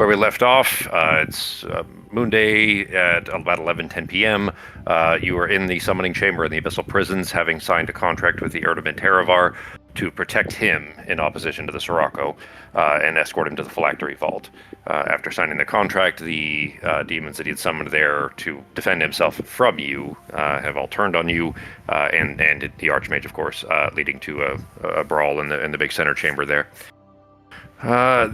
Where we left off, it's Moon Day at about 11:10 p.m. You are in the summoning chamber in the Abyssal Prisons, having signed a contract with the Erdemin Teravar to protect him in opposition to the Sirocco and escort him to the Phylactery Vault. After signing the contract, the demons that he had summoned there to defend himself from you have all turned on you, and the Archmage, of course, leading to a brawl in the big center chamber there.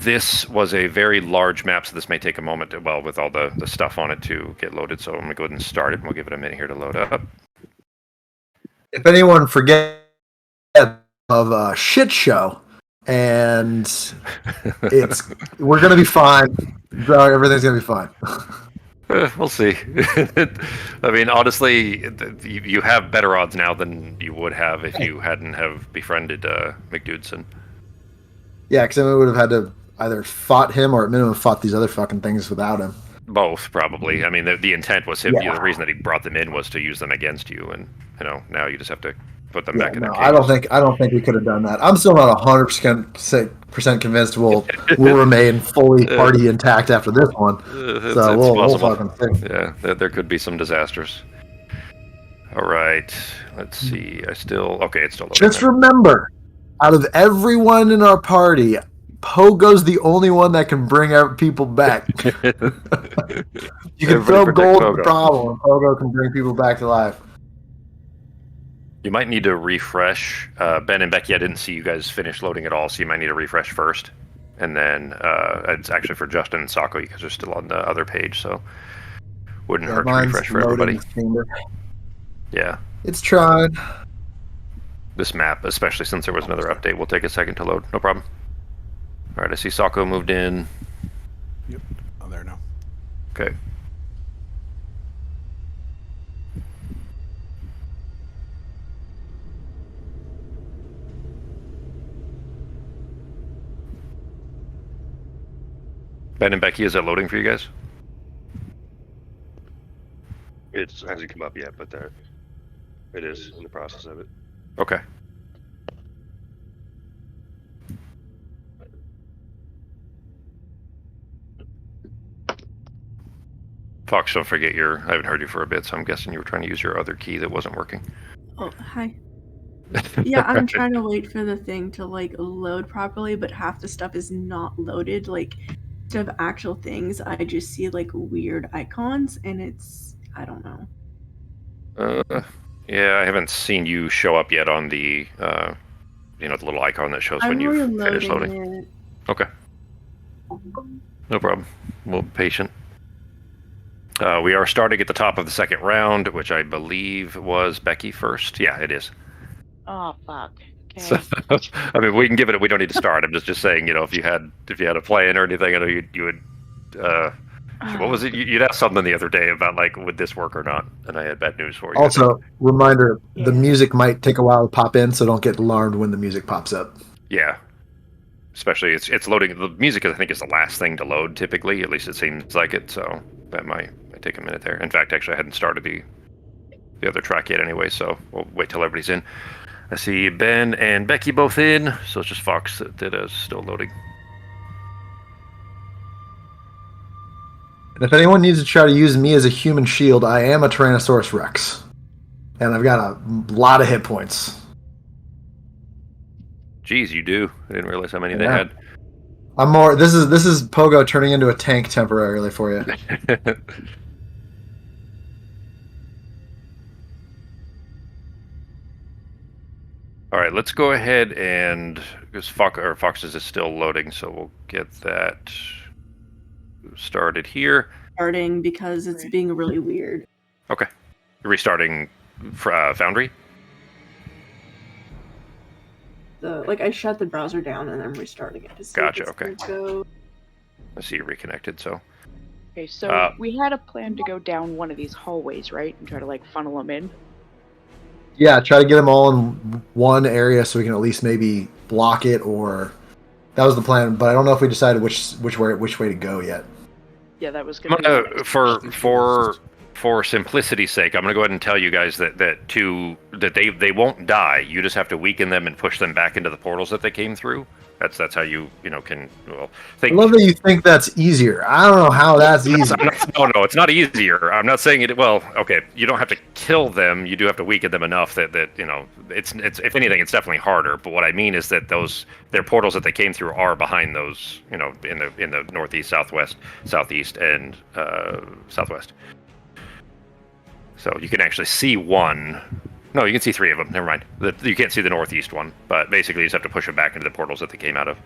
This was a very large map, so this may take a moment, well, with all the stuff on it to get loaded, so I'm going to go ahead and start it, and we'll give it a minute here to load up. If anyone forgets of a shit show, and we're going to be fine. Everything's going to be fine. We'll see. I mean, honestly, you have better odds now than you would have if you hadn't have befriended McDudson. Yeah, because then we would have had to either fought him or at minimum fought these other fucking things without him. Both, probably. I mean, the intent was him. Yeah. The reason that he brought them in was to use them against you, and now you just have to put them back in their cages. I don't think we could have done that. I'm still not 100% convinced we'll remain fully party intact after this one. We'll fucking see. Yeah, there could be some disasters. All right, let's see. It's still loading. Just remember, out of everyone in our party, Pogo's the only one that can bring people back. You can throw gold at the problem, and Pogo can bring people back to life. You might need to refresh. Ben and Becky, I didn't see you guys finish loading at all, so you might need to refresh first. And then it's actually for Justin and Sako, you guys are still on the other page, so wouldn't hurt to refresh for everybody. Yeah. It's trying. This map, especially since there was another update, will take a second to load. No problem. All right, I see Sako moved in. Yep, I'm there now. Okay. Ben and Becky, is that loading for you guys? It hasn't come up yet, but it is in the process of it. Okay. Fox, don't forget I haven't heard you for a bit, so I'm guessing you were trying to use your other key that wasn't working. Oh, hi. Yeah, I'm trying to wait for the thing to, load properly, but half the stuff is not loaded. Instead of actual things, I just see, weird icons, and I don't know. Yeah, I haven't seen you show up yet on the, the little icon that shows when you've finished loading. It. Okay. No problem. We'll be patient. We are starting at the top of the second round, which I believe was Becky first. Yeah, it is. Oh, fuck. Okay. So, I mean, we can give it. We don't need to start. I'm just saying, if you had a plan or anything, I know you would. What was it? You'd asked something the other day about would this work or not, and I had bad news for you. Also, reminder: the music might take a while to pop in, so don't get alarmed when the music pops up. Yeah, especially it's loading. The music, I think, is the last thing to load typically. At least it seems like it. So that might take a minute there. In fact, actually, I hadn't started the other track yet anyway, so we'll wait till everybody's in. I see Ben and Becky both in, so it's just Fox that is still loading. And if anyone needs to try to use me as a human shield, I am a Tyrannosaurus Rex. And I've got a lot of hit points. Jeez, you do. I didn't realize how many they had. I'm more. This is Pogo turning into a tank temporarily for you. All right, let's go ahead and because Fox's is still loading, so we'll get that started here. Starting because it's being really weird. Okay, restarting Foundry. I shut the browser down and I'm restarting it. Gotcha. Okay. I see you reconnected. So. Okay, so we had a plan to go down one of these hallways, right, and try to funnel them in. Yeah, try to get them all in one area so we can at least maybe block it, or that was the plan. But I don't know if we decided which way to go yet. Yeah, that was good. For simplicity's sake, I'm going to go ahead and tell you guys that they won't die. You just have to weaken them and push them back into the portals that they came through. That's how you can I think. love that you think that's easier. I don't know how that's easy. No, it's not easier. I'm not saying it. Well, okay, you don't have to kill them. You do have to weaken them enough that it's if anything, it's definitely harder. But what I mean is that their portals that they came through are behind those, in the northeast, southwest, southeast, and southwest. So you can actually see one. No, you can see 3 of them. Never mind. You can't see the northeast one, but basically you just have to push them back into the portals that they came out of.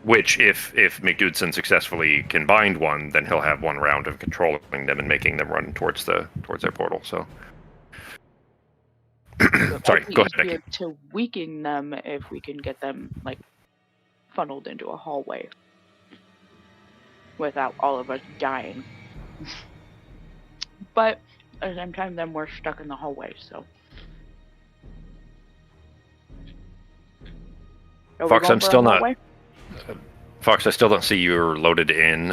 Which, if McDudson successfully can bind one, then he'll have 1 round of controlling them and making them run towards their portal. So, sorry, go ahead, Becky. To weaken them if we can get them funneled into a hallway without all of us dying. But at the same time, then we're stuck in the hallway. So, Fox, I'm still not. Fox, I still don't see you're loaded in.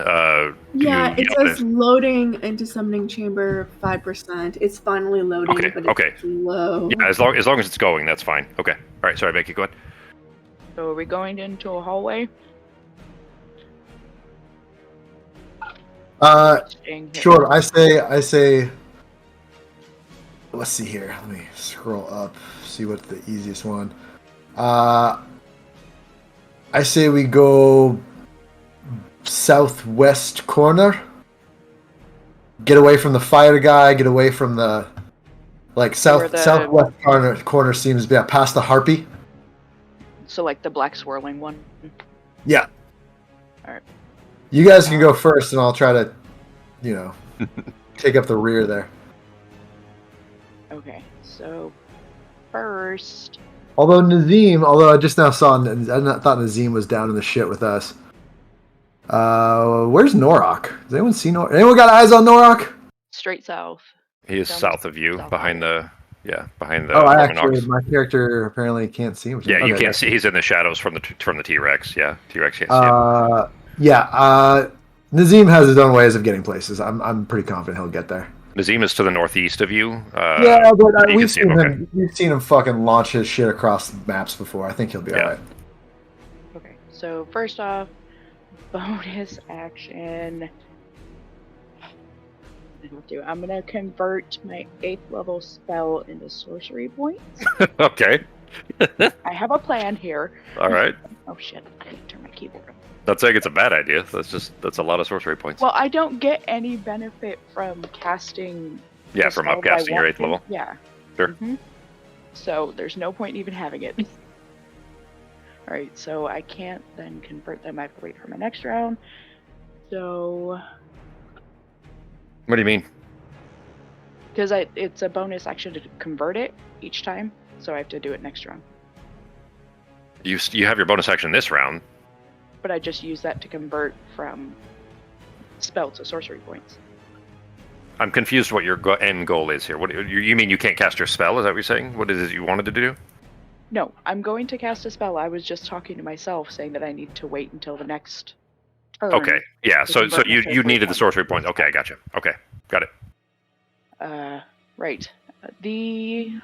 Yeah, it says loading into summoning chamber 5%. It's finally loading, but it's slow. Yeah, as long as it's going, that's fine. Okay. All right. Sorry, Becky. Go ahead. So are we going into a hallway? Sure. I say. Let's see here. Let me scroll up. See what's the easiest one. I say we go southwest corner. Get away from the fire guy. Get away from the southwest corner seems to be past the harpy. So the black swirling one. Yeah. All right. You guys can go first, and I'll try to, take up the rear there. Okay. So first. Although I just now saw, I thought Nazim was down in the shit with us. Where's Norok? Does anyone see Norok? Anyone got eyes on Norok? Straight south. He is south of you, behind the. Oh, my character apparently can't see him. Yeah, you can't see. He's in the shadows from the T-Rex. Yeah, T-Rex can't see him. Yeah. Nazim has his own ways of getting places. I'm pretty confident he'll get there. Nazim is to the northeast of you. Yeah, but we've seen him. We've seen him fucking launch his shit across maps before. I think he'll be alright. Okay, so first off, bonus action. I'm gonna convert my 8th level spell into sorcery points. Okay. I have a plan here. All right. Oh shit! I didn't turn my keyboard on. Not saying it's a bad idea. That's a lot of sorcery points. Well, I don't get any benefit from casting. Yeah, from upcasting your 8th level. Yeah. Sure. Mm-hmm. So there's no point in even having it. All right, so I can't then convert them. I have to wait for my next round. So. What do you mean? Because it's a bonus action to convert it each time, so I have to do it next round. You have your bonus action this round. But I just use that to convert from spell to sorcery points. I'm confused what your end goal is here. What you mean you can't cast your spell? Is that what you're saying? What is it you wanted to do? No, I'm going to cast a spell. I was just talking to myself, saying that I need to wait until the next turn. Okay, yeah. So you needed the sorcery point. Okay, I gotcha. Okay, got it. Right. The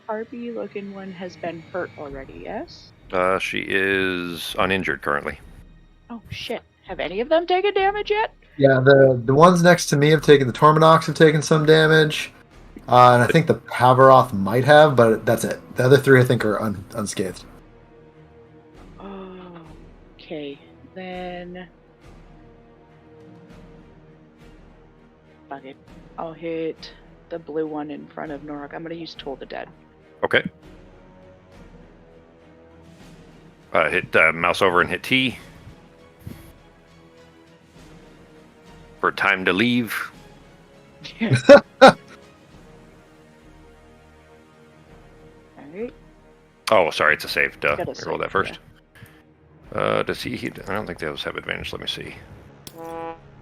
harpy-looking one has been hurt already. Yes. She is uninjured currently. Oh shit! Have any of them taken damage yet? Yeah, the ones next to me have taken. The Torminox have taken some damage, and I think the Pavaroth might have, but that's it. The other 3 I think are unscathed. Oh, okay. Then, fuck it. I'll hit the blue one in front of Norok. I'm gonna use Toll the Dead. Okay. Hit mouse over and hit T. For time to leave. Alright. Oh, sorry, it's a save. Duh. Let me roll that first. Yeah. Does he? I don't think those have advantage. Let me see.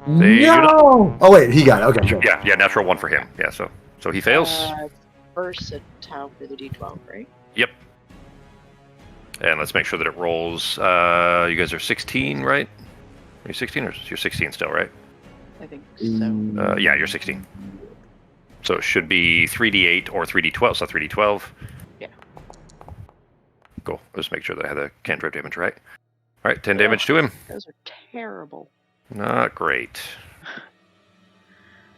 No! Oh wait, he got it. Okay. Sure. Yeah, natural 1 for him. Yeah, so he fails. Versatile for the D12, right? Yep. And let's make sure that it rolls. You guys are 16, right? Are you 16 or you're 16 still, right? I think so. Yeah, you're 16. So it should be 3d8 or 3d12. So 3d12. Yeah. Cool. Let's make sure that I have the cantrip damage right. All right, 10 damage to him. Those are terrible. Not great.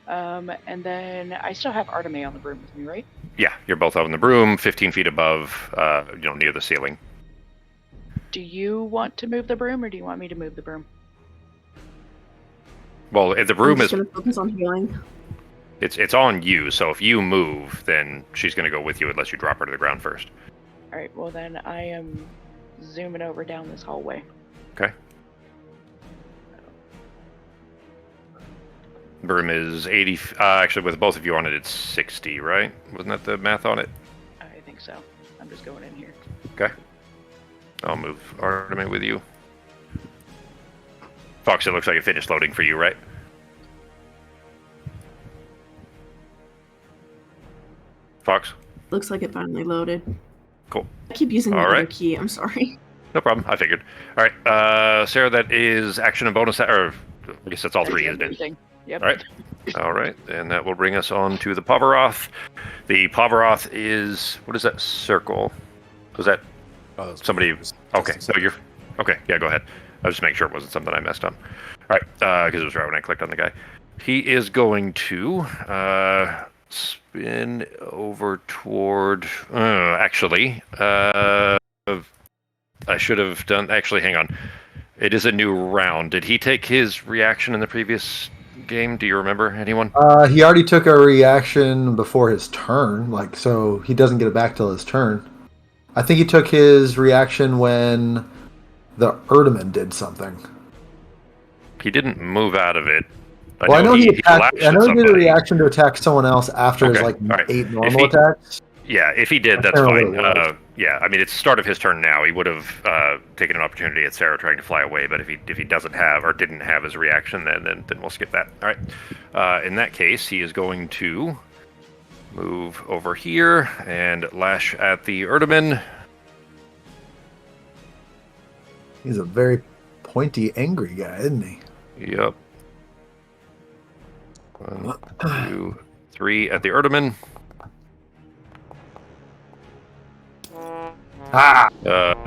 And then I still have Arteme on the broom with me, right? Yeah, you're both on the broom, 15 feet above, near the ceiling. Do you want to move the broom, or do you want me to move the broom? Well, if the I'm broom just is, gonna focus on healing. it's on you. So if you move, then she's gonna go with you unless you drop her to the ground first. All right. Well, then I am zooming over down this hallway. Okay. Broom is 80. Actually, with both of you on it, it's 60, right? Wasn't that the math on it? I think so. I'm just going in here. Okay. I'll move Arteme with you. Fox, it looks like it finished loading for you, right? Fox? Looks like it finally loaded. Cool. I keep using the All other right. key. I'm sorry. No problem. I figured. All right. Sarah, that is action and bonus. Or I guess that's all three, isn't it? Everything. Yep. All right. All right. And that will bring us on to the Pavaroth. The Pavaroth is... What is that circle? Was that somebody... Okay. So you're... Okay. Yeah, go ahead. I was just making sure it wasn't something I messed up. All right. Because it was right when I clicked on the guy. He is going to spin over toward... actually... I should have done... Actually, hang on. It is a new round. Did he take his reaction in the previous game? Do you remember, anyone? He already took a reaction before his turn, so he doesn't get it back till his turn. I think he took his reaction when the Erdeman did something. He didn't move out of it. I know he attacked. I know he did a somebody. reaction to attack someone else after his All right. 8 normal attacks. Yeah, if he did, that's fine. Yeah, I mean, it's the start of his turn now. He would have taken an opportunity at Sarah trying to fly away, but if he doesn't have or didn't have his reaction, then we'll skip that. All right. In that case, he is going to move over here and lash at the Erdeman. He's a very pointy, angry guy, isn't he? Yep. 1, 2, 3 at the Erdeman.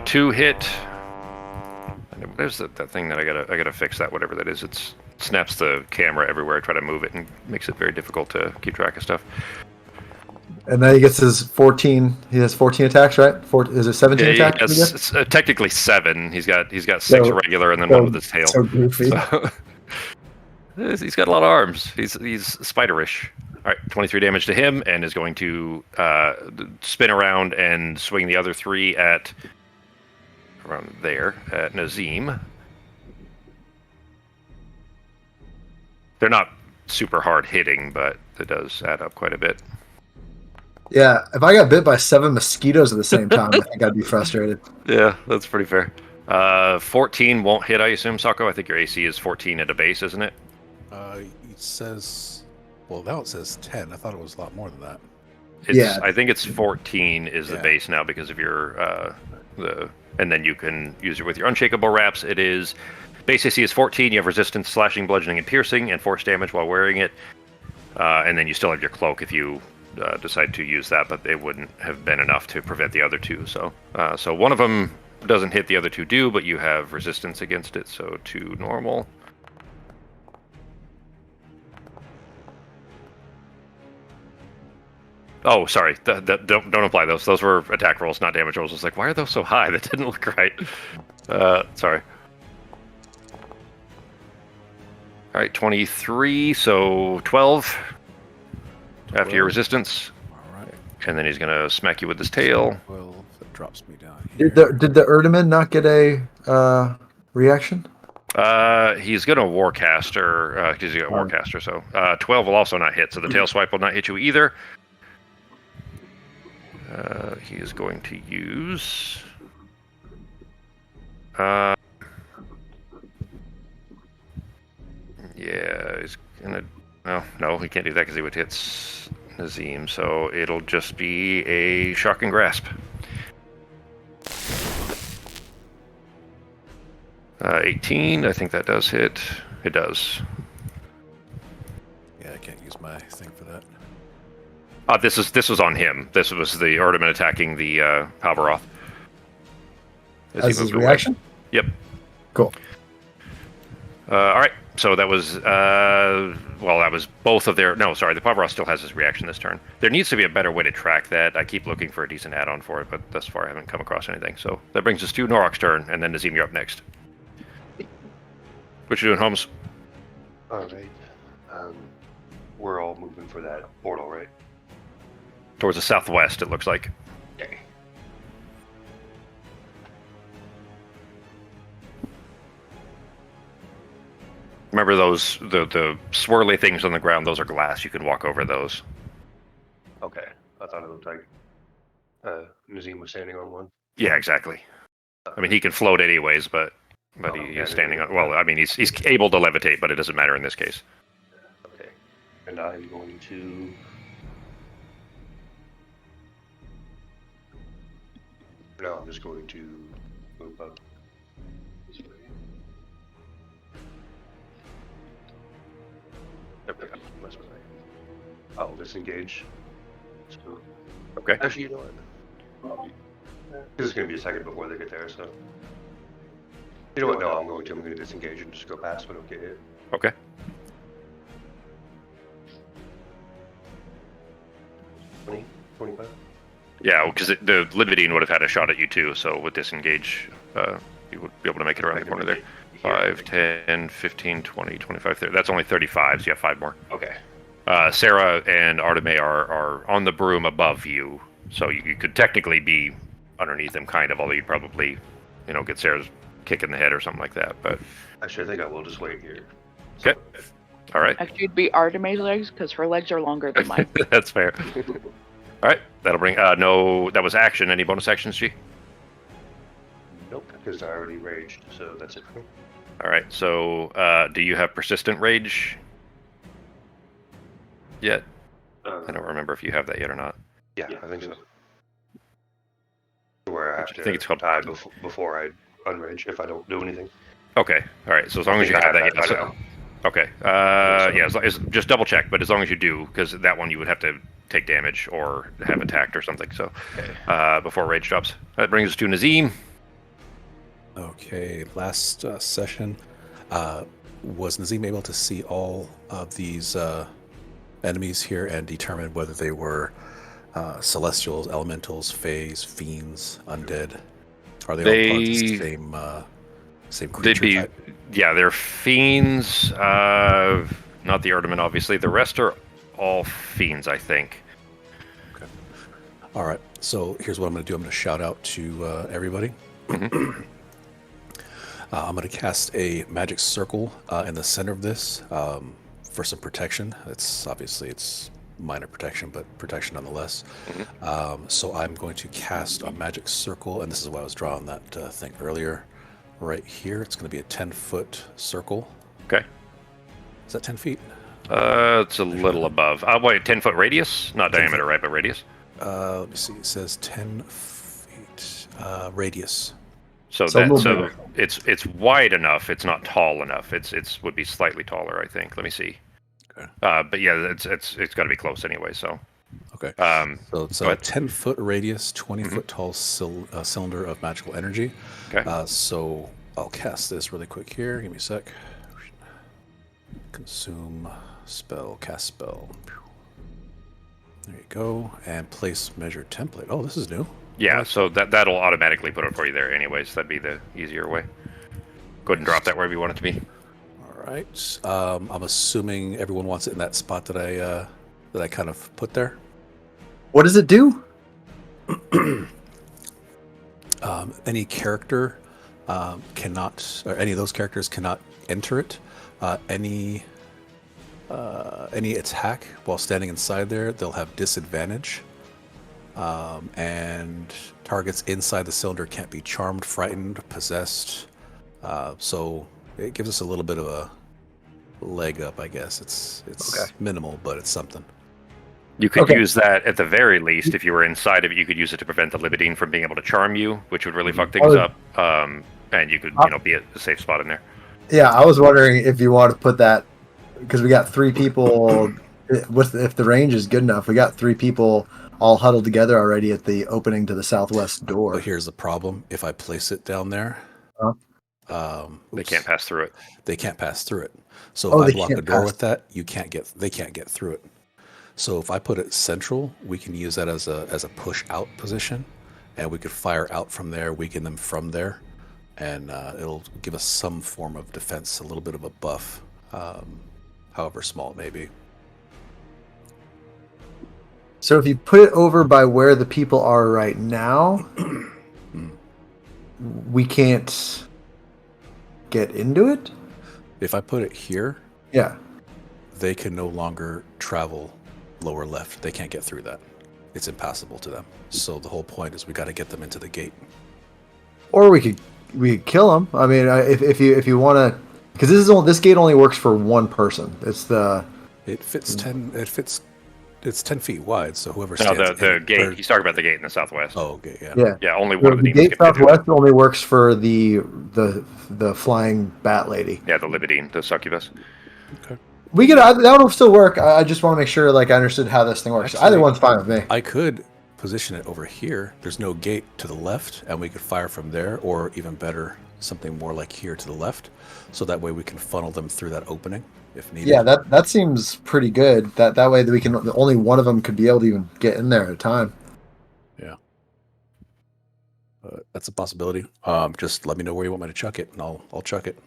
2 hit. There's that thing that I gotta fix that, whatever that is. It snaps the camera everywhere I try to move it and makes it very difficult to keep track of stuff. And then he gets his 14. He has 14 attacks, right? Is it 17 attacks? It's technically 7. He's got 6 regular and then 1 with his tail. So goofy. So, he's got a lot of arms. He's spiderish. All right, 23 damage to him, and is going to spin around and swing the other 3 at around there at Nazim. They're not super hard hitting, but it does add up quite a bit. Yeah, if I got bit by 7 mosquitoes at the same time, I think I'd be frustrated. Yeah, that's pretty fair. 14 won't hit, I assume, Sako. I think your AC is 14 at a base, isn't it? It says... Well, now it says 10. I thought it was a lot more than that. Yeah. I think it's 14 is the base now because of your and then you can use it with your unshakable wraps. It is base AC is 14. You have resistance, slashing, bludgeoning, and piercing, and force damage while wearing it. And then you still have your cloak if you decide to use that, but it wouldn't have been enough to prevent the other 2. So one of them doesn't hit, the other 2 do, but you have resistance against it. So 2 normal. Oh, sorry. Don't apply those. Those were attack rolls, not damage rolls. I was like, why are those so high? That didn't look right. Sorry. All right, 23, so 12 after your resistance. All right. And then he's going to smack you with his tail. 12, that drops me down here. Did the Erdeman not get a reaction? He's going to Warcaster, because he's got Warcaster, so 12 will also not hit, so the tail swipe will not hit you either. He is going to use... yeah, he's gonna... No, he can't do that because he would hit Nazim, so it'll just be a Shock and Grasp. 18, I think that does hit. It does. Yeah, I can't use my thing for that. This was on him. This was the Erdeman attacking the Palvaroth. As his reaction? Yep. Cool. All right. So that was that was both of their. No, sorry. The Pavros still has his reaction this turn. There needs to be a better way to track that. I keep looking for a decent add-on for it, but thus far I haven't come across anything. So that brings us to Norok's turn, and then Nazim, you're up next. What you doing, Holmes? All right. We're all moving for that portal, right? Towards the southwest, it looks like. Okay. Remember those the swirly things on the ground? Those are glass. You can walk over those. Okay. I thought it looked like Nazim was standing on one. Yeah, exactly. I mean, he can float anyways, but he's standing on. Well, I mean, he's able to levitate, but it doesn't matter in this case. Okay. And I'm going to. No, I'm just going to move up this way. Okay, that's what I'll disengage. So, Okay. actually, you know what? This is going to be a second before they get there, so. You know what? No, I'm going to disengage and just go past, but don't get hit. Okay. $20, $25? Yeah, because the Lividine would have had a shot at you too, so with disengage, you would be able to make it around the corner there. 5, 10, 15, 20, 25, 30. That's only 35, so you have 5 more. Okay. Sarah and Arteme are on the broom above you, so you could technically be underneath them, kind of, although you'd probably, get Sarah's kick in the head or something like that. But Actually, I think I will just wait here. okay. All right. Actually, it'd be Arteme's legs, because her legs are longer than mine. That's fair. All right, that'll bring. No, that was action. Any bonus actions, G? Nope, because I already raged, so that's it for me. All right. So, do you have persistent rage yet? I don't remember if you have that yet or not. Yeah, I think so. Where I have to think it's called die before I unrage if I don't do anything. Okay. All right. So as long as you have that, by yeah. now. Okay. Yeah. Just double check, but as long as you do, because that one you would have to take damage or have attacked or something. So, before rage drops, that brings us to Nazim. Okay, last session, was Nazim able to see all of these enemies here and determine whether they were celestials, elementals, fays, fiends, undead? Are they all part of the same creature type? Yeah, they're fiends. Not the Erdman, obviously. The rest are all fiends, I think. Okay. All right. So here's what I'm going to do. I'm going to shout out to everybody. Mm-hmm. I'm going to cast a magic circle in the center of this for some protection. It's minor protection, but protection nonetheless. Mm-hmm. So I'm going to cast a magic circle, and this is why I was drawing that thing earlier. Right here, it's going to be a 10-foot circle. Okay. Is that 10 feet? It's a little above. Wait, 10-foot radius? Not diameter, right, but radius? Let me see. It says 10 feet radius. So it's wide enough. It's not tall enough. It's would be slightly taller, I think. Let me see. Okay. But yeah, it's got to be close anyway. So. Okay. So it's go a ahead. 10-foot radius, 20-foot tall cylinder of magical energy. Okay. So I'll cast this really quick here. Give me a sec. Consume spell, cast spell. There you go. And place measure template. Oh, this is new. Yeah, so that'll automatically put it for you there anyways. That'd be the easier way. Go ahead and drop that wherever you want it to be. All right. I'm assuming everyone wants it in that spot that I kind of put there. What does it do? Any character cannot, or any of those characters cannot enter it. Any attack while standing inside there, they'll have disadvantage. And targets inside the cylinder can't be charmed, frightened, possessed. So it gives us a little bit of a leg up, I guess. It's Okay. minimal, but it's something. You could Okay. use that at the very least. If you were inside of it, you could use it to prevent the Libidine from being able to charm you, which would really fuck things up. And you could, be at a safe spot in there. Yeah, I was wondering if you want to put that, because we got 3 people. If the range is good enough, we got 3 people all huddled together already at the opening to the southwest door. But here's the problem: if I place it down there, They can't pass through it. They can't pass through it. So if I block a door with that, they can't get through it. So if I put it central, we can use that as a push out position, and we could fire out from there, weaken them from there, and it'll give us some form of defense, a little bit of a buff, however small it may be. So if you put it over by where the people are right now, we can't get into it? If I put it here, yeah, they can no longer travel lower left. They can't get through that. It's impassable to them. So the whole point is we got to get them into the gate. Or we could kill them. I mean, if you want to, because this gate only works for one person. It fits 10. It's 10 feet wide. So whoever No, the gate. He's talking about the gate in the southwest. Oh, okay, yeah. Yeah, only one of the gate southwest only works for the flying bat lady. Yeah, the Libidine, the succubus. Okay. We could that will still work. I just want to make sure I understood how this thing works. Actually, either one's fine with me. I could position it over here. There's no gate to the left, and we could fire from there, or even better, something more like here to the left, so that way we can funnel them through that opening if needed. Yeah, that seems pretty good. That way that we can only one of them could be able to even get in there at a time. Yeah, that's a possibility. Just let me know where you want me to chuck it, and I'll chuck it.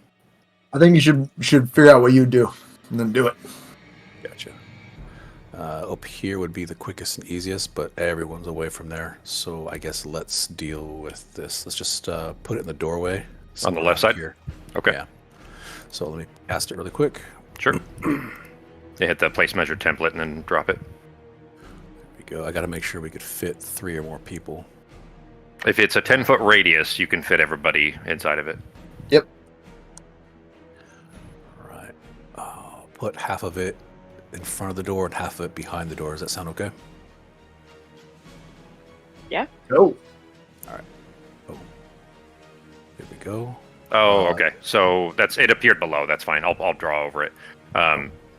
I think you should figure out what you do, and then do it. Gotcha. Up here would be the quickest and easiest, but everyone's away from there. So I guess let's deal with this. Let's just put it in the doorway. On the left side? Here. Okay. Yeah. So let me cast it really quick. Sure. You hit the place measure template and then drop it. There we go. I got to make sure we could fit 3 or more people. If it's a 10-foot radius, you can fit everybody inside of it. Yep. All right. I'll put half of it in front of the door and half of it behind the door. Does that sound okay? Yeah. Go. All right. Oh. Here we go. Oh, okay. So it appeared below. That's fine. I'll draw over it.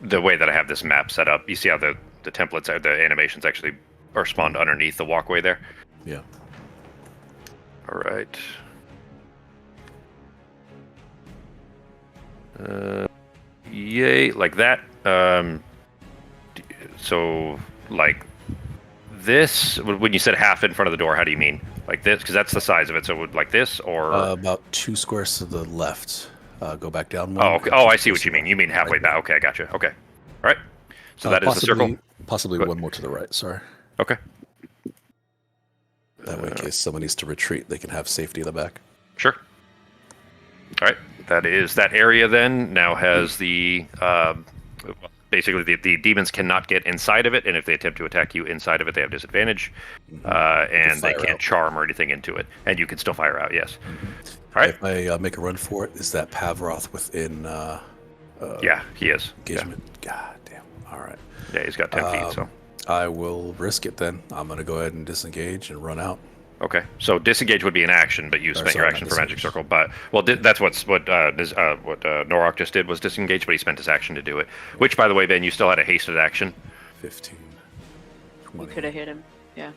The way that I have this map set up, you see how the templates, the animations actually are spawned underneath the walkway there? Yeah. All right. Yay, like that. So, like this, when you said half in front of the door, how do you mean? Like this? Because that's the size of it. So, like this, or about 2 squares to the left. Go back down one. Oh, okay. Oh, I see what you mean. You mean halfway back. Okay, I gotcha. Okay. All right. So that is the circle? Possibly one more to the right, sorry. Okay. That way, in case someone needs to retreat, they can have safety in the back. Sure. All right. That area then now has the... basically, the demons cannot get inside of it, and if they attempt to attack you inside of it, they have disadvantage, and they can't charm or anything into it. And you can still fire out, yes. All right. If I make a run for it, is that Pavroth within... yeah, he is. Engagement? Yeah. God damn. All right. Yeah, he's got 10 feet, so... I will risk it then. I'm going to go ahead and disengage and run out. Okay, so disengage would be an action, but you spent your action for Magic Circle. But that's what Norok just did was disengage, but he spent his action to do it. Which, by the way, Ben, you still had a hasted action. 15. 20, you could have hit him. Yeah.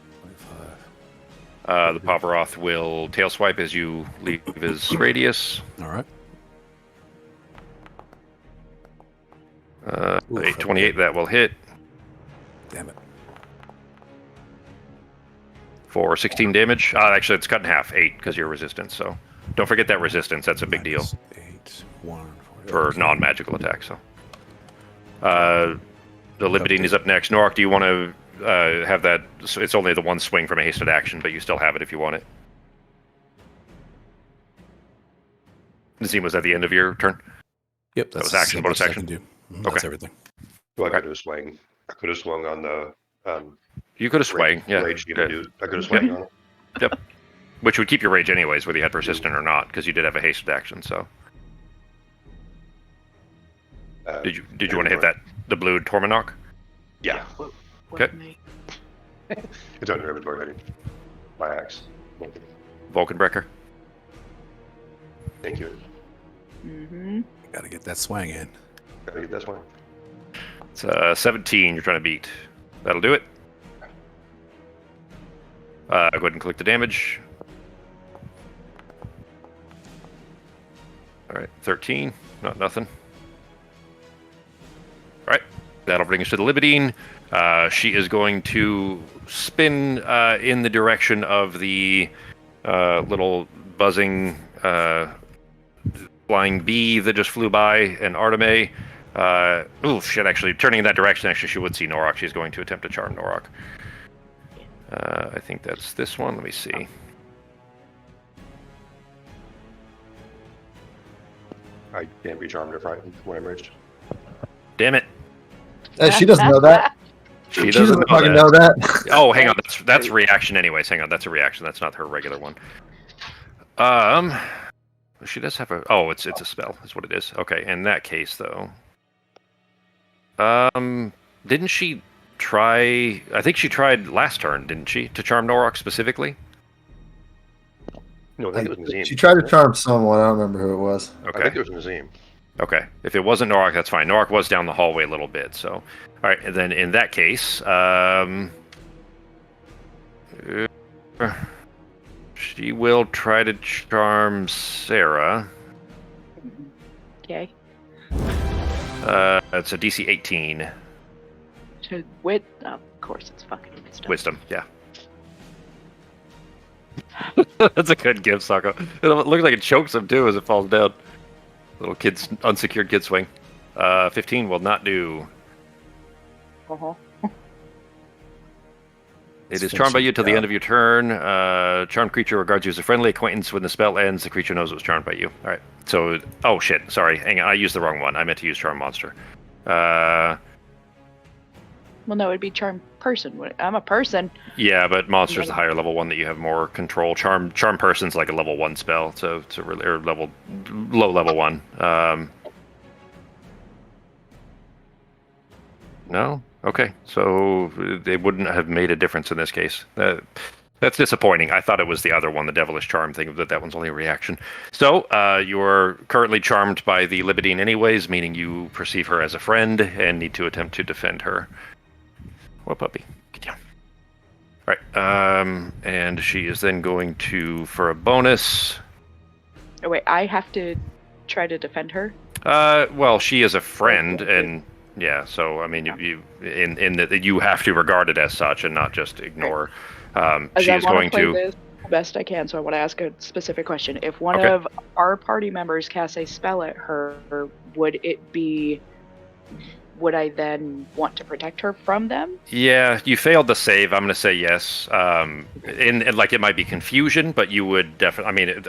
25. The Pavaroth will tail swipe as you leave his radius. All right. 828, that will hit. Damn it. For 16 damage. Actually, it's cut in half, 8, because you're resistant. So don't forget that resistance. That's a big deal. 8, 1, 4, for non-magical attacks. So, the Libidine is up next. Norok, do you want to have that? It's only the one swing from a hasted action, but you still have it if you want it. Nazim, was that the end of your turn? Yep, that was action, bonus action. Okay, that's everything. Well, I could have swung. I could have swung on the. You could have swung, yeah. Rage dude. I could have swung on it. Yep. Which would keep your rage anyways, whether you had persistent or not, because you did have a hasted action. So. Did you want to hit the blue Tormanok? Yeah. Okay. It's on your inventory already. My axe. Vulcanbreaker. Thank you. Mm-hmm. Gotta get that swang in. Gotta get this one. It's 17 you're trying to beat. That'll do it. go ahead and click the damage. All right, 13. Not nothing. All right, that'll bring us to the Libidine. She is going to spin in the direction of the little buzzing flying bee that just flew by, and Arteme. Oh shit! Actually, turning in that direction, actually, she would see Norok. She's going to attempt to charm Norok. I think that's this one. Let me see. I can't be charmed or frightened when I'm raged. Damn it! She doesn't know that. She doesn't fucking know that. Oh, hang on. That's reaction anyways. Hang on. That's a reaction. That's not her regular one. She does have a... Oh, it's a spell. That's what it is. Okay, in that case, though... Didn't she try... I think she tried last turn, didn't she? To charm Norok specifically? No, I think it was Nazim. She tried to charm someone. I don't remember who it was. Okay. I think it was Nazim. Okay. If it wasn't Norok, that's fine. Norok was down the hallway a little bit, so... All right, and then in that case, she will try to charm Sarah. Okay. It's a DC 18. To of course, it's fucking wisdom. Wisdom, yeah. That's a good give, Sako. It looks like it chokes him too as it falls down. Little unsecured kid swing. 15 will not do. Uh-huh. It is charmed by you till the end of your turn. Charmed creature regards you as a friendly acquaintance. When the spell ends, the creature knows it was charmed by you. All right. So, oh shit, sorry. Hang on, I used the wrong one. I meant to use charm monster. Well, no, it'd be charm person. I'm a person. Yeah, but monster's the higher level one that you have more control. Charm person's like a level 1 spell, so it's a really, or low level 1. No? Okay, so they wouldn't have made a difference in this case. That's disappointing. I thought it was the other one, the devilish charm thing, but that one's only a reaction. So, you're currently charmed by the Libidine anyways, meaning you perceive her as a friend and need to attempt to defend her. What puppy? Get down. All right, and she is then going to, for a bonus... Oh, wait, I have to try to defend her? Well, she is a friend, and... Yeah, so I mean, you in that you have to regard it as such and not just ignore. She is going to this best I can, so I want to ask a specific question. If one of our party members casts a spell at her, would I then want to protect her from them? Yeah, you failed the save. I'm going to say yes. In like it might be confusion, but you would definitely. I mean,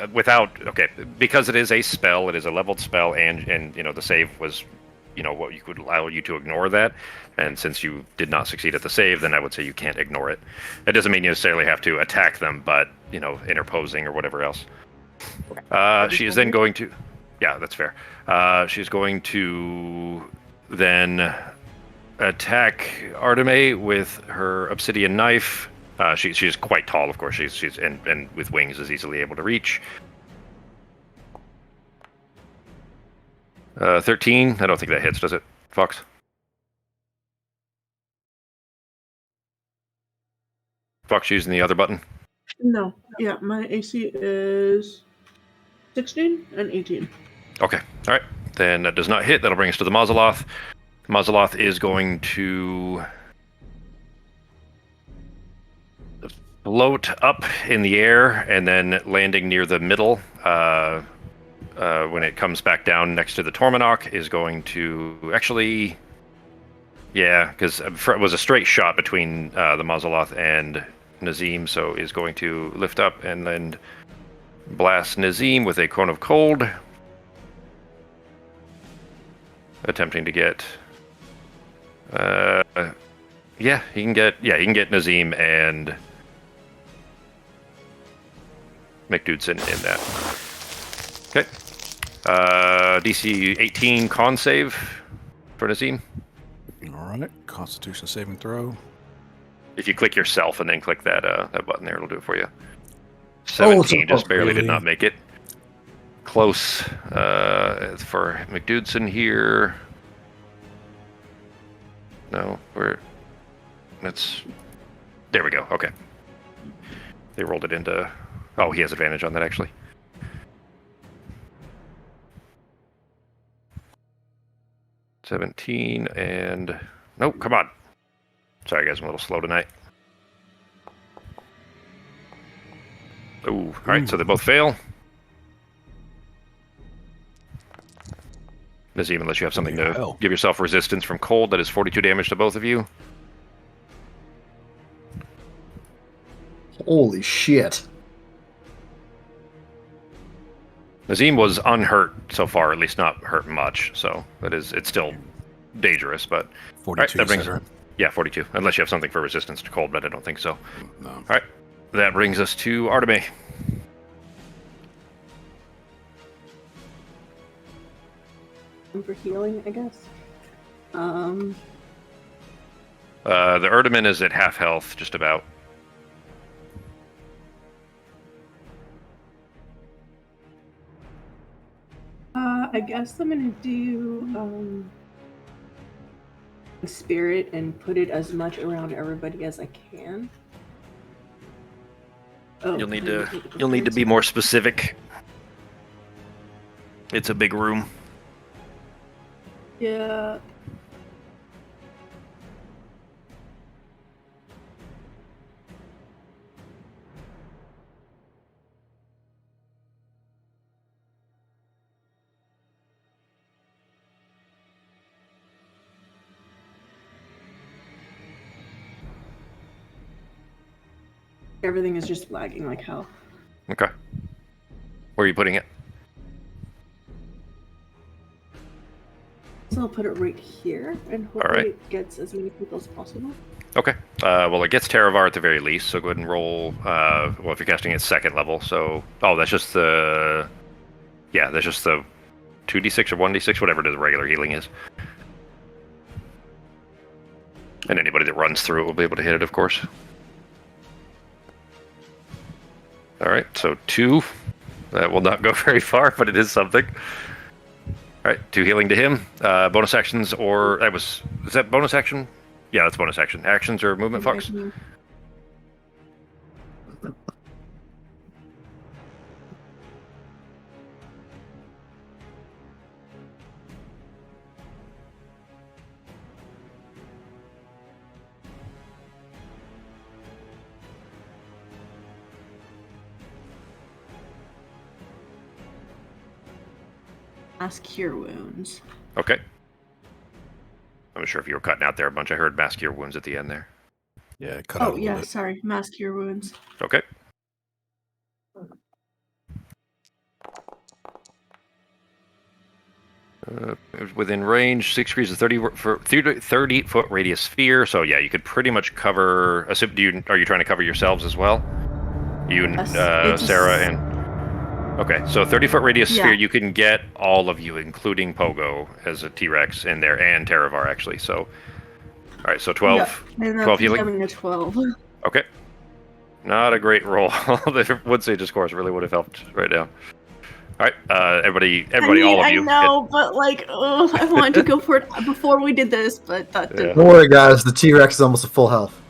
because it is a spell, it is a leveled spell, and you know the save was. What you could allow you to ignore that, and since you did not succeed at the save, then I would say you can't ignore it. It doesn't mean you necessarily have to attack them, but interposing or whatever else. She is then going to, yeah, that's fair. She's going to then attack Arteme with her obsidian knife. She's quite tall, of course. She's and with wings is easily able to reach. 13. I don't think that hits, does it, Fox? Fox using the other button? No. Yeah, my AC is 16 and 18. Okay. All right. Then that does not hit. That'll bring us to the Mazaloth. Mazaloth is going to float up in the air and then landing near the middle. When it comes back down next to the Tormanok, is going to actually, yeah, because it was a straight shot between the Mazaloth and Nazim, so is going to lift up and then blast Nazim with a Cone of Cold, attempting to get. He can get Nazim and McDudson in that. Okay. DC 18 con save for Nazim. All right. Constitution saving throw. If you click yourself and then click that button there, it'll do it for you. 17 just barely did not make it. Close for McDudson here. No, there we go. Okay. They rolled it into... Oh, he has advantage on that, actually. $17 and... Nope, come on. Sorry, guys, I'm a little slow tonight. Ooh, all right, so they both fail. Nazim, unless you have something to give yourself resistance from cold, that is 42 damage to both of you. Holy shit. Nazim was unhurt so far, at least not hurt much, so it's still dangerous, but... 42, right, that brings, right? Yeah, 42, unless you have something for resistance to cold, but I don't think so. No. All right, that brings us to Arteme. For healing, I guess. The Erdeman is at half health, just about. I guess I'm gonna do spirit and put it as much around everybody as I can. Oh, You'll need to be more specific. It's a big room. Yeah. Everything is just lagging like hell. Okay. Where are you putting it? So I'll put it right here, and hopefully it gets as many people as possible. Okay. Well, it gets Teravar at the very least, so go ahead and roll... well, if you're casting at second level, so... Oh, that's just the... Yeah, that's just the 2d6 or 1d6, whatever the regular healing is. And anybody that runs through it will be able to hit it, of course. Alright, so 2. That will not go very far, but it is something. Alright, 2 healing to him. Bonus actions, or... Is that bonus action? Yeah, that's bonus action. Actions or movement, Fox? Mass cure wounds. Okay. I'm not sure if you were cutting out there a bunch. I heard mass cure wounds at the end there. Yeah, cut out a little bit. Sorry. Mass cure wounds. Okay. Within range, 6 degrees of 30-foot radius sphere. So yeah, you could pretty much cover. Are you trying to cover yourselves as well? You and Sarah and. Okay, so 30-foot radius sphere. You can get all of you, including Pogo as a T-Rex in there, and Teravar actually. So, all right, so 12. Yeah, 12 healing. Having a 12. Okay. Not a great roll. The Wood Sage's course really would have helped right now. All right, everybody, all of you. I know, but I wanted to go for it before we did this, but that didn't. Don't worry, guys. The T-Rex is almost at full health.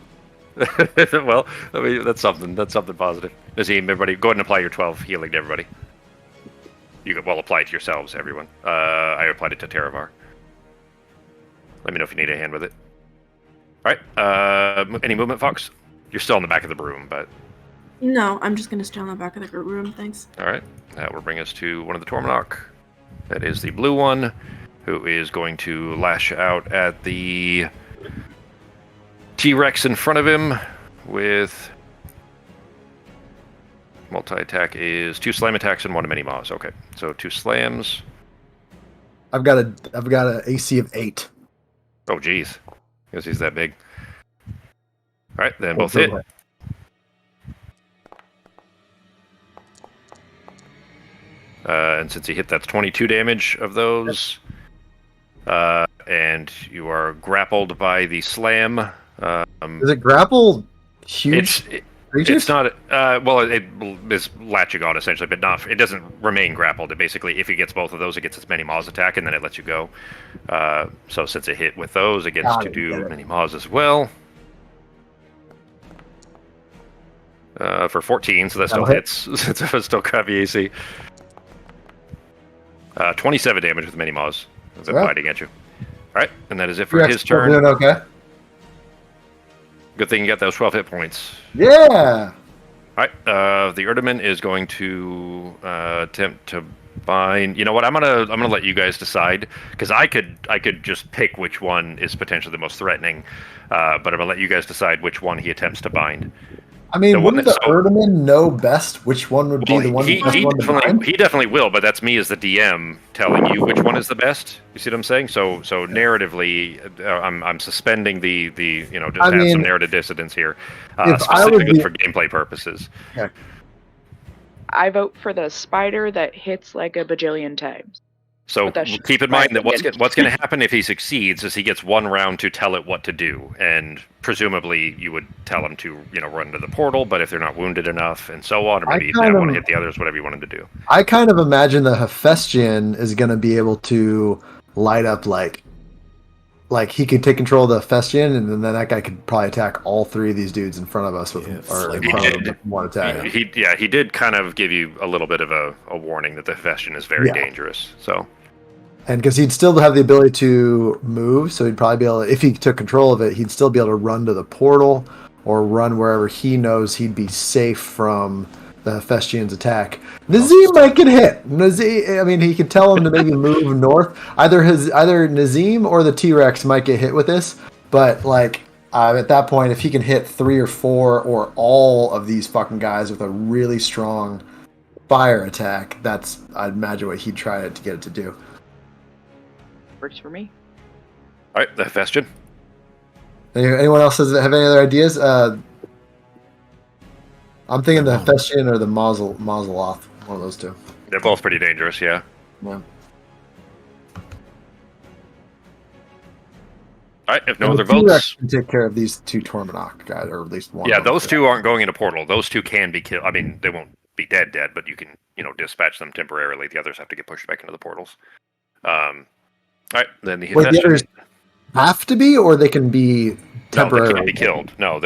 Well, I mean, that's something positive. Nazim, everybody, go ahead and apply your 12 healing to everybody. You can apply it to yourselves, everyone. I applied it to Teravar. Let me know if you need a hand with it. All right. Any movement, Fox? You're still in the back of the room, but... No, I'm just going to stay on the back of the room, thanks. All right. That will bring us to one of the Tormanok. That is the blue one, who is going to lash out at the T-Rex in front of him with... Multi-attack is 2 slam attacks and 1 mini maws. Okay, so 2 slams. I've got a AC of 8. Oh, geez. Because he's that big. All right, then both hit. And since he hit, that's 22 damage of those. And you are grappled by the slam. Is it grapple huge? It's not. Well, it is latching on essentially, but not. It doesn't remain grappled. It basically, if he gets both of those, it gets its many maws attack, and then it lets you go. So since it hit with those, it gets to do many maws as well. For 14, so that still That'll hits. It's still crappy AC. 27 damage with mini maws. As I'm biting at you. Alright, and that is it for T-Rex his still turn. doing okay. Good thing you got those 12 hit points. Yeah. Alright, the Erdeman is going to attempt to bind. You know what? I'm gonna let you guys decide, because I could just pick which one is potentially the most threatening, but I'm gonna let you guys decide which one he attempts to bind. I mean, wouldn't the so- Erdeman know best which one would be Well, the one? he definitely will, but that's me as the DM telling you which one is the best. You see what I'm saying? So narratively, I'm suspending the just have some narrative dissonance here, specifically for gameplay purposes. Yeah. I vote for the spider that hits like a bajillion times. So But that's keep in my mind that what's opinion. going to happen if he succeeds is he gets one round to tell it what to do, and presumably you would tell him to run to the portal. But if they're not wounded enough, and so on, or maybe you don't want to hit the others, whatever you want him to do. I kind of imagine the Hephaestion is going to be able to light up like he could take control of the Hephaestion, and then that guy could probably attack all three of these dudes in front of us with one attack. He did kind of give you a little bit of a warning that the Hephaestion is very dangerous. So. And because he'd still have the ability to move, so he'd probably be able to, if he took control of it, he'd still be able to run to the portal or run wherever he knows he'd be safe from the Hephaestion's attack. Nazim might get hit. I mean, he could tell him to maybe move north. Either Nazim or the T-Rex might get hit with this, but at that point, if he can hit 3 or 4 or all of these fucking guys with a really strong fire attack, I'd imagine what he'd try to get it to do. Works for me. All right, the Hephaestion. Anyone else have any other ideas? I'm thinking the Hephaestion or the Mauseloth. One of those two. They're both pretty dangerous, yeah. Yeah. All right, if no other votes, can take care of these 2 Torminoc guys, or at least one. Yeah, those 2 aren't going into portal. Those 2 can be killed. I mean, they won't be dead, but you can dispatch them temporarily. The others have to get pushed back into the portals. All right, then the others have to be, or they can be temporarily. No, they can't be killed. No,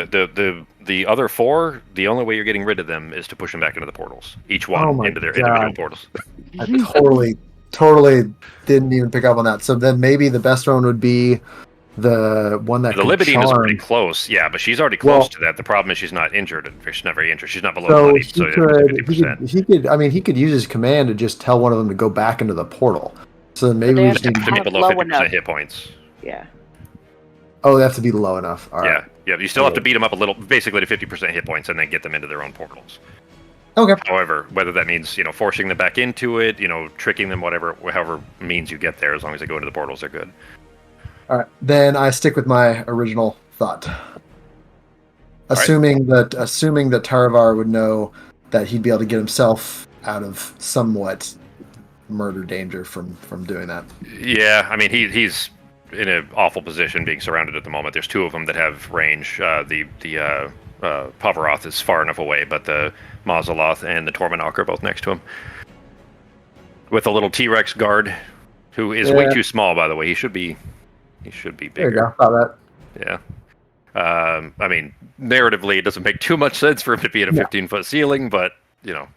the other 4, the only way you're getting rid of them is to push them back into the portals. Each one into their individual portals. I totally didn't even pick up on that. So then maybe the best one would be the one that the Libidine is pretty close, yeah, but she's already close to that. The problem is she's not injured. She's not very injured. She's not below bloodied, so 50%. He could use his command to just tell one of them to go back into the portal. So then maybe we just need to be below 50% hit points. Yeah. Oh, they have to be low enough. All right. Yeah. You still have to beat them up a little, basically to 50% hit points, and then get them into their own portals. Okay. However, whether that means forcing them back into it, tricking them, however means you get there, as long as they go into the portals, they're good. All right. Then I stick with my original thought. Assuming that Taravar would know that he'd be able to get himself out of somewhat murder danger from doing that. Yeah, I mean he's in an awful position being surrounded at the moment. There's 2 of them that have range. The Pavaroth is far enough away, but the Mauseloth and the Torminoc are both next to him. With a little T-Rex guard, who is way too small, by the way. He should be bigger. There you go. Saw that. Yeah. I mean, narratively, it doesn't make too much sense for him to be in a 15-foot ceiling, but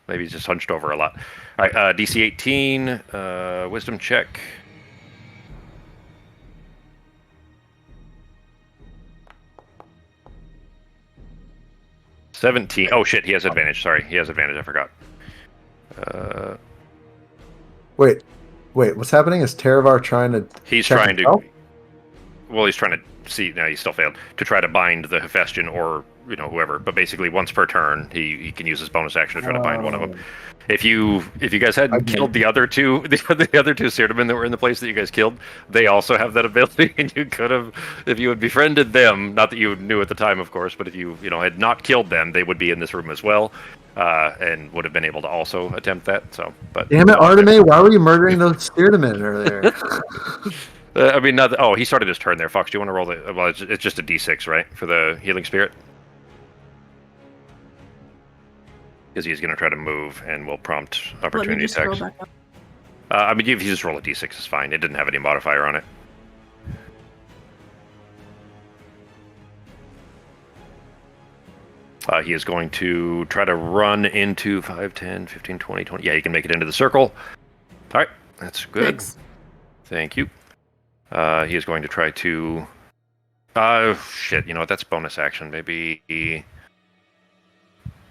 maybe he's just hunched over a lot. All right, DC 18, wisdom check. $17. Oh shit, he has advantage. Sorry, he has advantage. I forgot. Wait, what's happening? Is Taravar trying to? He's trying to. Well, he's trying to see. No, he still failed to try to bind the Hephaestion or whoever. But basically, once per turn, he can use his bonus action to try to bind one of them. If you guys hadn't killed the other 2, the other 2 Sirdamen that were in the place that you guys killed, they also have that ability, and you could have, if you had befriended them, not that you knew at the time, of course, but if you had not killed them, they would be in this room as well, and would have been able to also attempt that. So, but damn it, Arteme, why were you murdering those Sirdamen earlier? I mean, he started his turn there. Fox, do you want to roll the? Well, it's just a D6, right, for the healing spirit? Because he's going to try to move and will prompt opportunity attacks. I mean, if you just roll a D6, it's fine. It didn't have any modifier on it. He is going to try to run into 5, 10, 15, 20, 20. Yeah, he can make it into the circle. All right, that's good. Thanks. Thank you. He is going to try to... shit, you know what? That's bonus action. Maybe...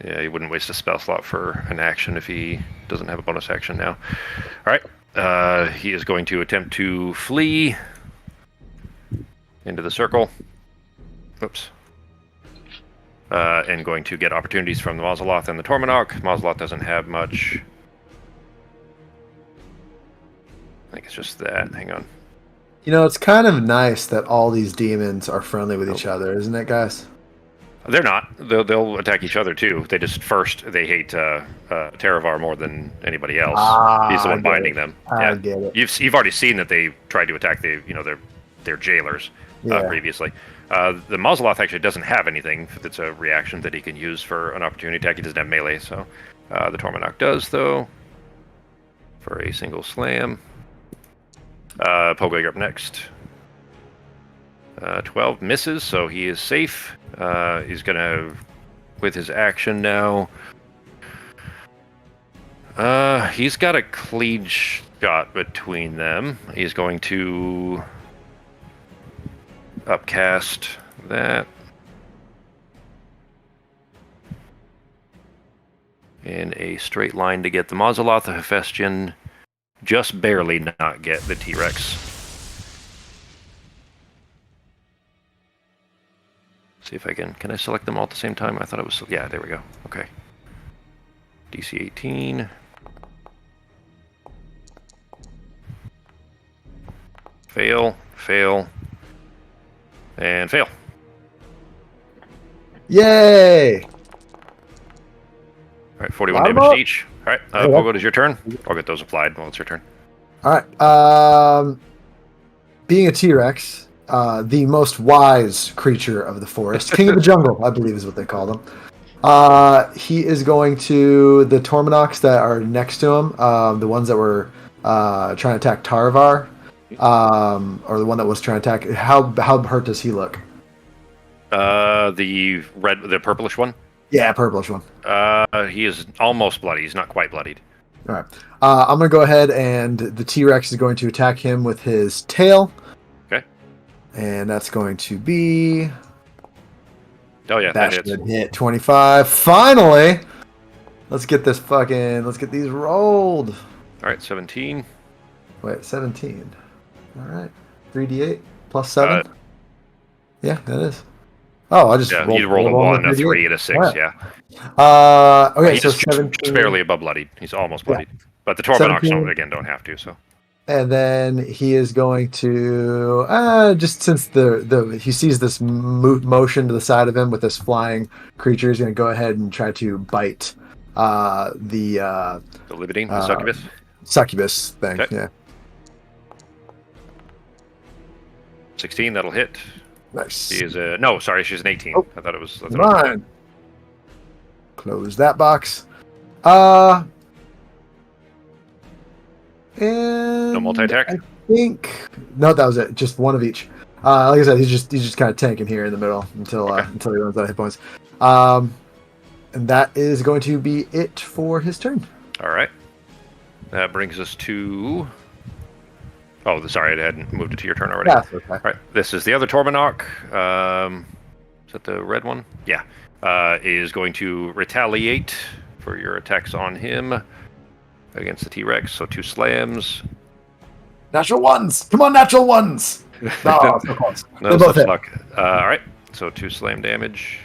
Yeah, he wouldn't waste a spell slot for an action if he doesn't have a bonus action now. All right. He is going to attempt to flee into the circle. Oops. And going to get opportunities from the Mauseloth and the Torminoc. Mauseloth doesn't have much. I think it's just that. Hang on. You know, it's kind of nice that all these demons are friendly with each other, isn't it, guys? They're not. They'll attack each other too. They just they hate Teravar more than anybody else. He's the one binding them. I get it. You've already seen that they tried to attack their jailers previously. The Mauseloth actually doesn't have anything that's a reaction that he can use for an opportunity attack. He doesn't have melee, so the Torminoc does though for a single slam. Pogo, you're up next. 12 misses, so he is safe. He's gonna, with his action now. He's got a clean shot between them. He's going to upcast that. In a straight line to get the Mauseloth, the Hephaestion, just barely not get the T-Rex. See if I can I select them all at the same time? I thought it was, yeah, there we go. Okay. DC 18. Fail, and fail. Yay! All right, 41 damage to each. All right, Pogo, it is your turn. I'll get those applied while it's your turn. All right. Being a T-Rex, the most wise creature of the forest, king of the jungle, I believe is what they call them. He is going to the Torminocs that are next to him, the ones that were trying to attack Tarvar, or the one that was trying to attack. How hurt does he look? The purplish one. Yeah, purplish one. He is almost bloody. He's not quite bloodied. All right. I'm going to go ahead, and the T-Rex is going to attack him with his tail. Okay. And that's going to be... Oh, yeah, that hits. Should hit 25. Finally! Let's get these rolled. All right, 17. Wait, 17. All right. 3d8 plus 7. Yeah, that is. Oh, I just rolled, you rolled a 1, a 3, and a 6, right. Yeah. Okay, so just 17. barely above bloodied. He's almost bloodied. Yeah. But the Torminocs don't have to, so. And then he is going to just since he sees this motion to the side of him with this flying creature, he's going to go ahead and try to bite the Libidine, the succubus thing. Okay. Yeah. 16, that'll hit. Nice. She is no, sorry, she's an 18. Oh, I thought it was mine. Close that box. And no multi-attack? I think no, that was it. Just one of each. Like I said, he's just kind of tanking here in the middle until he runs out of hit points. And that is going to be it for his turn. All right. That brings us to... Oh, sorry, I hadn't moved it to your turn already. Yeah, okay. All right, this is the other Torminoc. Is that the red one? Yeah. Is going to retaliate for your attacks on him against the T-Rex. So 2 slams. Natural ones! Come on, natural ones! No, so close. No such luck. All right, so 2 slam damage.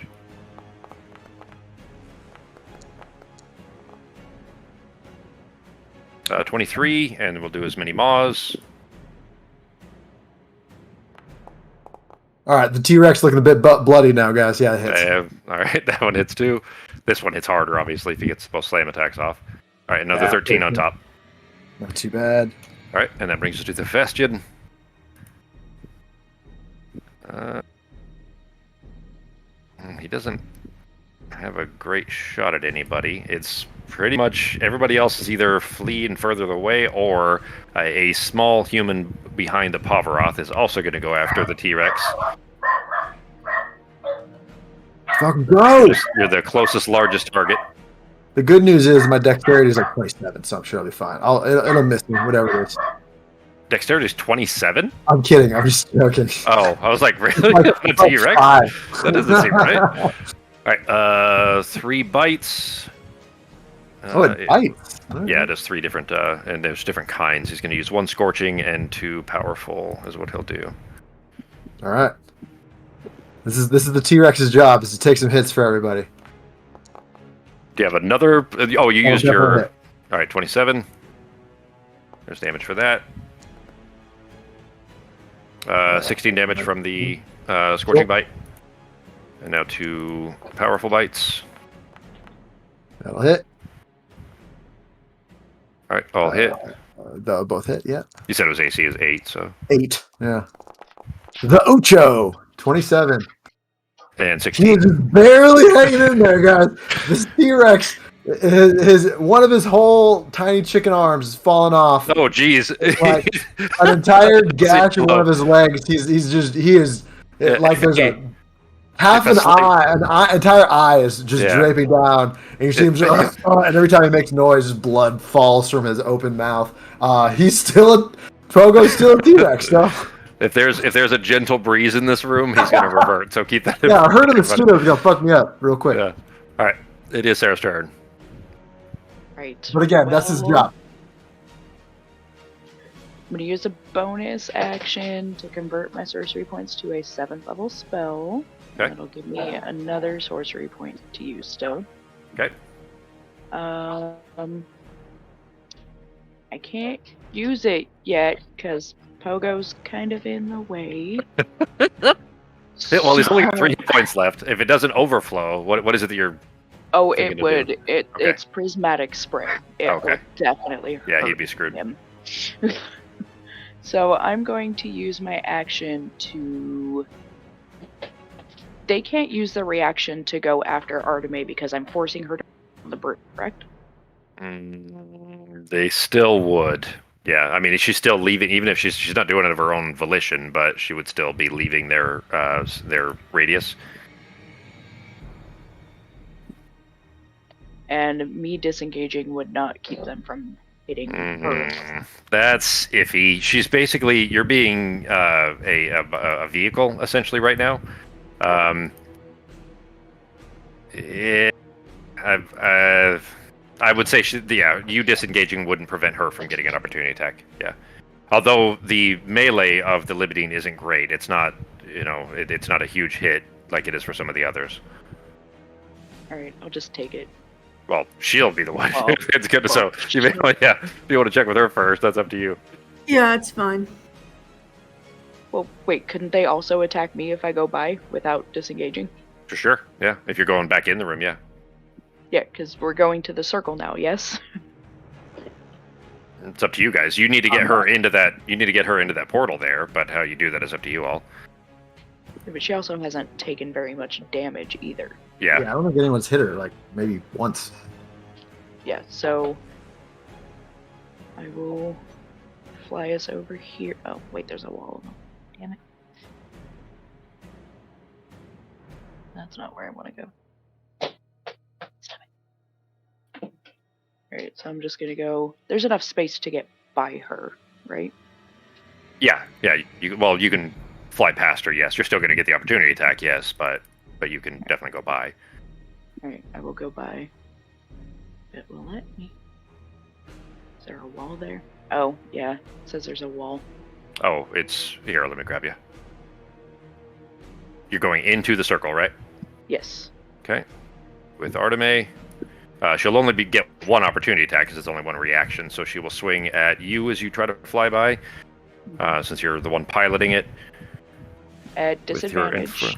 Uh, 23, and we'll do as many maws. All right, the T-Rex looking a bit bloody now, guys. Yeah, it hits. All right, that one hits too. This one hits harder, obviously, if he gets both slam attacks off. All right, another 13 on top. Not too bad. All right, and that brings us to the Hephaestion. He doesn't have a great shot at anybody. It's pretty much everybody else is either fleeing further away or a small human behind the Pavaroth is also going to go after the T-Rex. Fucking go! You're the closest, largest target. The good news is my dexterity is like 27, so I'm sure I'll be fine. It'll miss me, whatever it is. Dexterity is 27? I'm kidding. I'm just joking. Oh, I was like, really? Like A T-Rex? 5. That doesn't seem right. All right, 3 bites. It bites. Yeah, there's 3 different, and there's different kinds. He's going to use 1 scorching and 2 powerful is what he'll do. All right. This is the T-Rex's job, is to take some hits for everybody. Do you have another? Oh, you used definitely your. hit. All right, 27. There's damage for that. 16 damage from the scorching bite. And now 2 powerful bites. That'll hit. All right, all hit. They'll both hit, yeah. You said it was AC is 8, so. 8, yeah. The Ocho, 27. And He 16. is just barely hanging in there, guys. This T-Rex, one of his whole tiny chicken arms is falling off. Oh, geez. Like an entire gash in one of his legs. He is like there's a half an entire eye is just draping down, and you see him just, and every time he makes noise, just blood falls from his open mouth. Pogo's still a T-Rex, though. If there's a gentle breeze in this room, he's gonna revert. So keep that in Yeah, I mind. heard of the studio is gonna fuck me up real quick. Yeah. All right, it is Sarah's turn. Right. But again, that's his job. I'm gonna use a bonus action to convert my sorcery points to a 7th level spell. Okay. That'll give me another sorcery point to use still. Okay. I can't use it yet because Pogo's kind of in the way. Well, he's only got 3 hit points left. If it doesn't overflow, what is it that you're? Oh, thinking it would. to do? It Okay. It's prismatic spray. It Okay. will definitely hurt Yeah, he'd be screwed. him. So I'm going to use my action to. They can't use the reaction to go after Arteme because I'm forcing her to the brute, correct? They still would. Yeah, I mean, she's still leaving, even if she's not doing it of her own volition, but she would still be leaving their radius. And me disengaging would not keep them from hitting her. That's iffy. She's basically, you're being a vehicle essentially right now. I would say you disengaging wouldn't prevent her from getting an opportunity attack. Yeah. Although the melee of the Libidine isn't great. It's not, it's not a huge hit like it is for some of the others. Alright, I'll just take it. Well, she'll be the one. Oh. It's good. So she may, if you want to check with her first, that's up to you. Yeah, it's fine. Well, wait, couldn't they also attack me if I go by without disengaging? For sure. Yeah. If you're going back in the room, yeah. Yeah, because we're going to the circle now, yes? It's up to you guys. You need to get her into that. You need to get her into that portal there. But how you do that is up to you all. Yeah, but she also hasn't taken very much damage either. Yeah. I don't think anyone's hit her, like, maybe once. Yeah, so I will fly us over here. Oh, wait, there's a wall. Damn it. That's not where I want to go. Stop it. Alright, so I'm just gonna go. There's enough space to get by her, right? Yeah. You can fly past her. Yes, you're still going to get the opportunity attack. Yes, but you can definitely go by. Alright, I will go by. It will let me. Is there a wall there? Oh, yeah. It says there's a wall. Oh, it's here. Let me grab you. You're going into the circle, right? Yes. Okay. With Arteme, she'll only get 1 opportunity attack because it's only 1 reaction. So she will swing at you as you try to fly by, since you're the one piloting it. At disadvantage.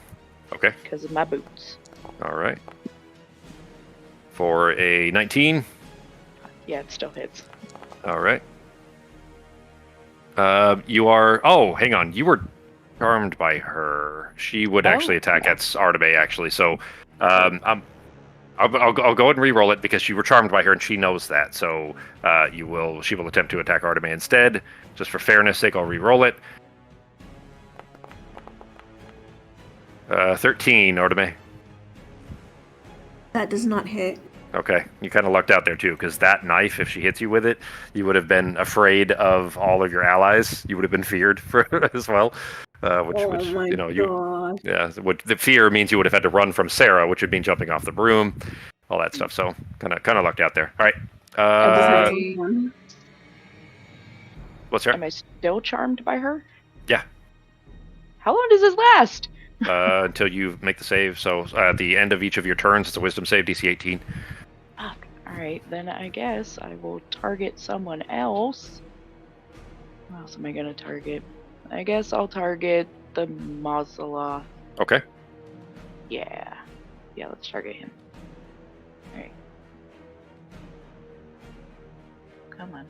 Okay. Because of my boots. All right. For a 19. Yeah, it still hits. All right. You are. Oh, hang on. You were charmed by her. She would actually attack at Arteme, actually. So, I'll go ahead and re-roll it because you were charmed by her and she knows that. So, she will attempt to attack Arteme instead. Just for fairness' sake, I'll re-roll it. 13, Arteme. That does not hit. Okay, you kind of lucked out there too, because that knife, if she hits you with it, you would have been afraid of all of your allies. You would have been feared for as well. Which my you know, god. yeah, what the fear means you would have had to run from Sarah, which would mean jumping off the broom, all that stuff. So kind of lucked out there. All right. What's her? Am I still charmed by her? Yeah. How long does this last? Until you make the save. So at the end of each of your turns, it's a Wisdom save, DC 18. Fuck. Alright, then I guess I will target someone else. Who else am I gonna target? I guess I'll target the Mozilla. Okay. Yeah. Yeah, let's target him. Alright. Come on.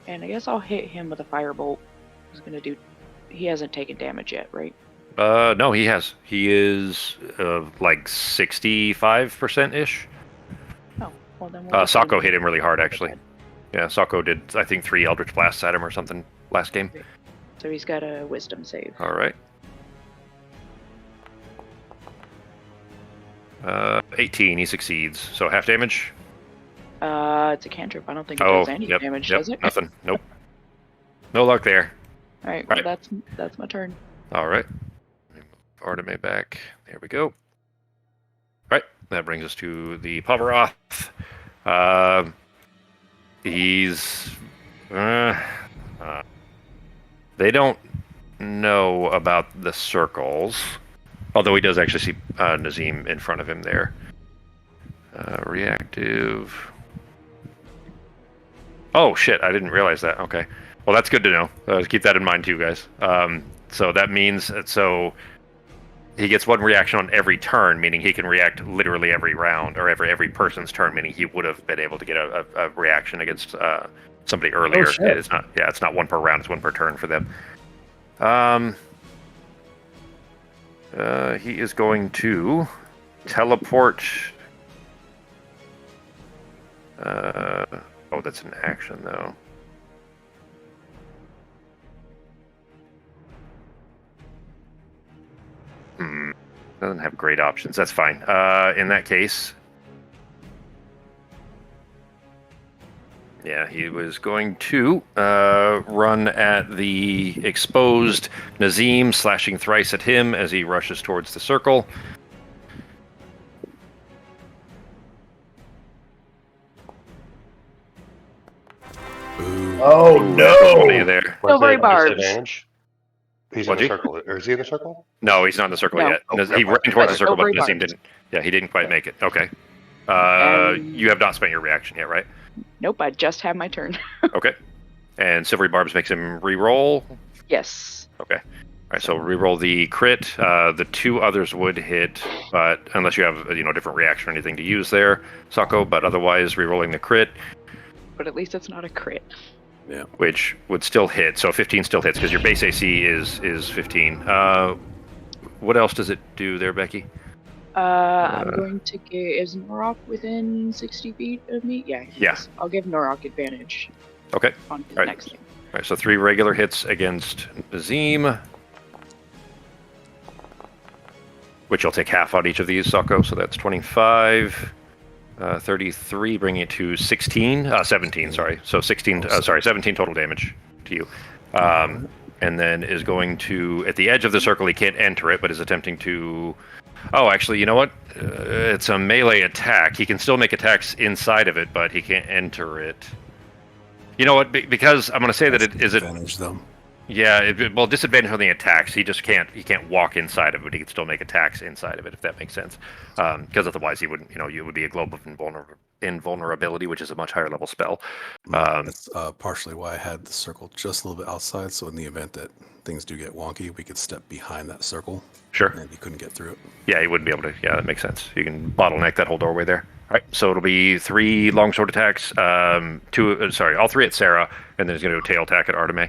And I guess I'll hit him with a firebolt. He's gonna do. He hasn't taken damage yet, right? No, he has. He is like 65% ish. Oh, well then. We'll Sako hit him really hard, actually. Yeah, Sako did, I think, 3 Eldritch Blasts at him or something last game. So he's got a Wisdom save. All right. 18, he succeeds. So half damage. It's a cantrip. I don't think it does any damage, does it? Nothing. Nope. No luck there. All right. Well, that's my turn. All right. Artemis back. There we go. All right. That brings us to the Pavaroth. He's. They don't know about the circles, although he does actually see Nazim in front of him there. Reactive. Oh shit! I didn't realize that. Okay, well that's good to know. Keep that in mind too, guys. So that means he gets one reaction on every turn, meaning he can react literally every round or every person's turn, meaning he would have been able to get a reaction against somebody earlier. Oh, shit. It's not one per round; it's one per turn for them. He is going to teleport. Oh, that's an action, though. Doesn't have great options. That's fine. In that case... Yeah, he was going to run at the exposed Nazim, slashing thrice at him as he rushes towards the circle. Oh no! There. Silvery barbs. Disadvantage? He's in the circle. Or is he in the circle? No, he's not in the circle No. yet. He ran towards the circle, but Silvery Nazim barbs. didn't. Yeah, he didn't quite make it. Okay. You have not spent your reaction yet, right? Nope, I just have my turn. Okay. And Silvery Barbs makes him re-roll. Yes. Okay. All right, so re-roll the crit. The 2 others would hit, but unless you have different reaction or anything to use there, Sako. But otherwise, re-rolling the crit, But at least it's not a crit. Yeah. which would still hit. So 15 still hits because your base AC is 15. What else does it do there, Becky? I'm going to get. Is Norok within 60 feet of me? Yeah. Yeah. I'll give Norok advantage Okay. on his Alright. next thing. All right, so 3 regular hits against Nazim, which you'll take half on each of these, Sako. So that's 25, 33, bringing it to 17, sorry. So 17 total damage to you. And then is going to, at the edge of the circle, he can't enter it, but is attempting to... Oh, actually, you know what? It's a melee attack. He can still make attacks inside of it, but he can't enter it. You know what? Because I'm going to say that it is it. Advantage them. Yeah, well, disadvantage on the attacks. He just can't. He can't walk inside of it. He can still make attacks inside of it, if that makes sense. Because otherwise, he wouldn't. You would be a globe of invulnerability, which is a much higher level spell. That's partially why I had the circle just a little bit outside. So in the event that things do get wonky, we could step behind that circle. Sure. And you couldn't get through it. Yeah, he wouldn't be able to. Yeah, that makes sense. You can bottleneck that whole doorway there. All right, so it'll be 3 longsword attacks. All 3 at Sarah, and then he's going to do a tail attack at Artemis.